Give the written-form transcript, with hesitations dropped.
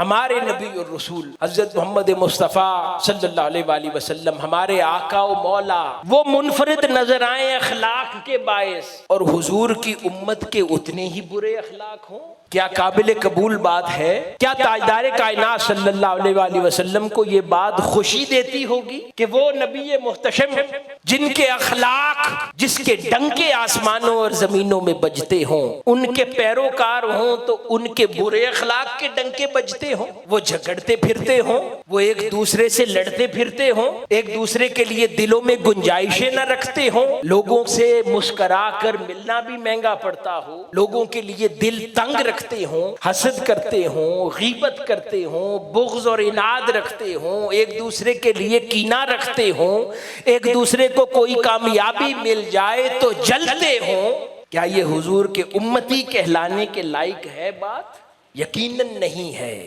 हमारे नबी और रसूल हज़रत मोहम्मद मुस्तफ़ा सल्लल्लाहु अलैहि वसल्लम हमारे आका व मौला वो मुनफरिद नजर आए अखलाक के बायस, और हुजूर की उम्मत के उतने ही बुरे अखलाक हों? क्या काबिल कबूल बात है? क्या ताजदार कायनात सल्लल्लाहु अलैहि वसल्लम को ये बात खुशी देती होगी कि वो नबी मुहतशम जिनके अखलाक, जिसके डंके आसमानों और जमीनों में बजते हों, उनके पैरोकार हों तो उनके बुरे अखलाक के डंके बजते हों, वो झगड़ते फिरते हों, वो एक दूसरे से लड़ते फिरते हों, एक दूसरे के लिए दिलों में गुंजाइशें न रखते हों, लोगों से मुस्करा कर मिलना भी महंगा पड़ता हो, लोगों के लिए दिल तंग रखते हों, हसद करते हों, गीबत करते हों, बुग़्ज़ और इनाद रखते हों, एक दूसरे के लिए कीना रखते हों, एक दूसरे को कोई कामयाबी मिल जाए तो जलते हों, क्या ये हुजूर के उम्मती कहलाने के लायक है बात? यकीनन नहीं है।